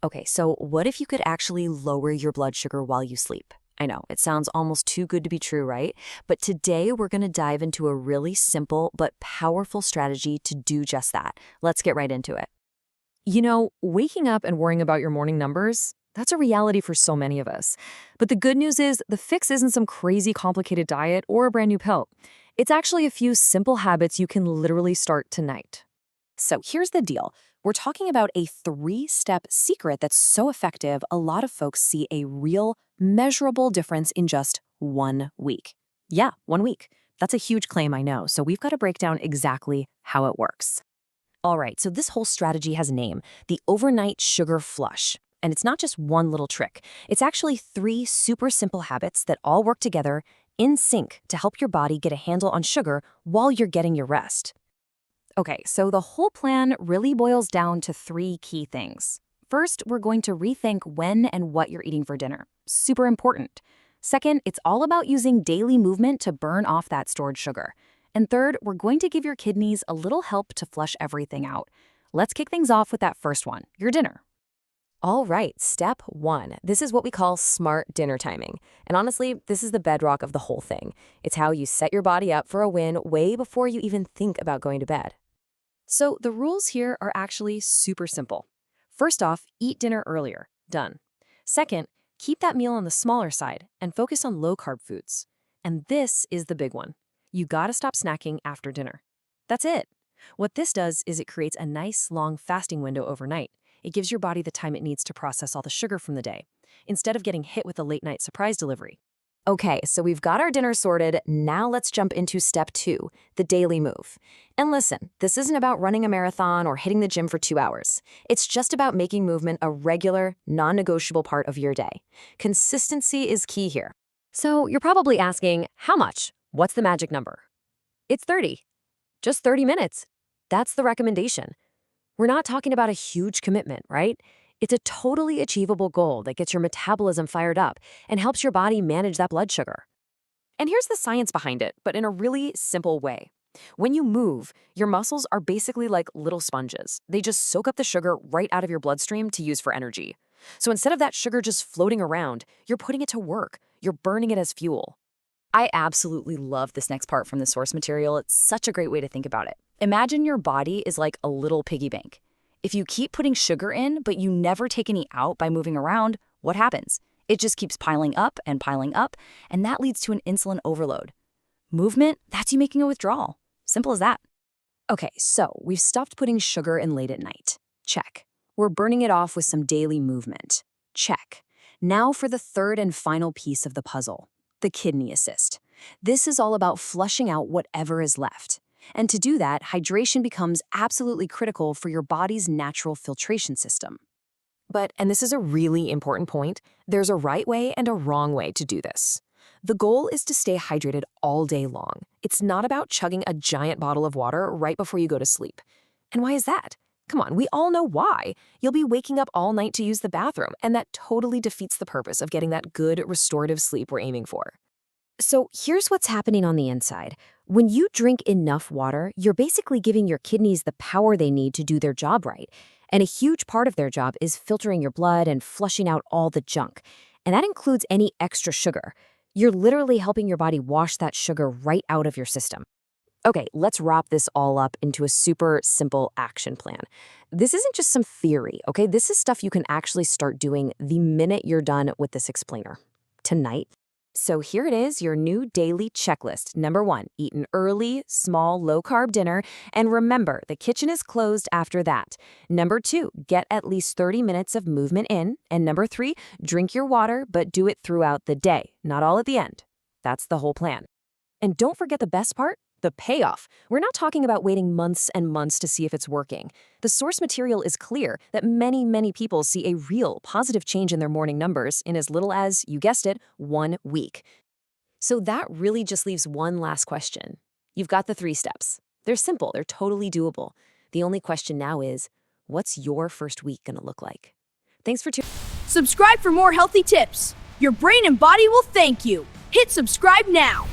Okay, so what if you could actually lower your blood sugar while you sleep? I know, it sounds almost too good to be true, right? But today we're going to dive into a really simple but powerful strategy to do just that. Let's get right into it. Waking up and worrying about your morning numbers, that's a reality for so many of us. But the good news is the fix isn't some crazy complicated diet or a brand new pill. It's actually a few simple habits you can literally start tonight. So here's the deal. We're talking about a 3-step secret that's so effective, a lot of folks see a real, measurable difference in just 1 week. Yeah, 1 week. That's a huge claim, I know, so we've got to break down exactly how it works. All right, so this whole strategy has a name, the overnight sugar flush. And it's not just one little trick. It's actually 3 super simple habits that all work together in sync to help your body get a handle on sugar while you're getting your rest. Okay, so the whole plan really boils down to 3 key things. First, we're going to rethink when and what you're eating for dinner. Super important. Second, it's all about using daily movement to burn off that stored sugar. And third, we're going to give your kidneys a little help to flush everything out. Let's kick things off with that first one, your dinner. All right, step 1. This is what we call smart dinner timing. And honestly, this is the bedrock of the whole thing. It's how you set your body up for a win way before you even think about going to bed. So the rules here are actually super simple. First off, eat dinner earlier. Done. Second, keep that meal on the smaller side and focus on low-carb foods. And this is the big one. You gotta stop snacking after dinner. That's it. What this does is it creates a nice, long fasting window overnight. It gives your body the time it needs to process all the sugar from the day, instead of getting hit with a late-night surprise delivery. Okay, so we've got our dinner sorted. Now let's jump into step 2, the daily move. And listen, this isn't about running a marathon or hitting the gym for 2 hours. It's just about making movement a regular, non-negotiable part of your day. Consistency is key here. So you're probably asking, how much? What's the magic number? It's 30. Just 30 minutes. That's the recommendation. We're not talking about a huge commitment, right? It's a totally achievable goal that gets your metabolism fired up and helps your body manage that blood sugar. And here's the science behind it, but in a really simple way. When you move, your muscles are basically like little sponges. They just soak up the sugar right out of your bloodstream to use for energy. So instead of that sugar just floating around, you're putting it to work. You're burning it as fuel. I absolutely love this next part from the source material. It's such a great way to think about it. Imagine your body is like a little piggy bank. If you keep putting sugar in, but you never take any out by moving around, what happens? It just keeps piling up, and that leads to an insulin overload. Movement, that's you making a withdrawal. Simple as that. Okay, so we've stopped putting sugar in late at night. Check. We're burning it off with some daily movement. Check. Now for the third and final piece of the puzzle, the kidney assist. This is all about flushing out whatever is left. And to do that, hydration becomes absolutely critical for your body's natural filtration system. But, and this is a really important point, there's a right way and a wrong way to do this. The goal is to stay hydrated all day long. It's not about chugging a giant bottle of water right before you go to sleep. And why is that? Come on, we all know why. You'll be waking up all night to use the bathroom, and that totally defeats the purpose of getting that good restorative sleep we're aiming for. So here's what's happening on the inside. When you drink enough water, you're basically giving your kidneys the power they need to do their job right. And a huge part of their job is filtering your blood and flushing out all the junk. And that includes any extra sugar. You're literally helping your body wash that sugar right out of your system. Okay, let's wrap this all up into a super simple action plan. This isn't just some theory, okay? This is stuff you can actually start doing the minute you're done with this explainer. Tonight. So here it is, your new daily checklist. Number 1, eat an early, small, low-carb dinner. And remember, the kitchen is closed after that. Number 2, get at least 30 minutes of movement in. And number 3, drink your water, but do it throughout the day, not all at the end. That's the whole plan. And don't forget the best part, the payoff. We're not talking about waiting months and months to see if it's working. The source material is clear that many people see a real positive change in their morning numbers in as little as, you guessed it, 1 week. So that really just leaves one last question. You've got the 3 steps. They're simple, they're totally doable. The only question now is, what's your first week gonna look like? Thanks for tuning. Subscribe for more healthy tips. Your brain and body will thank you. Hit subscribe now.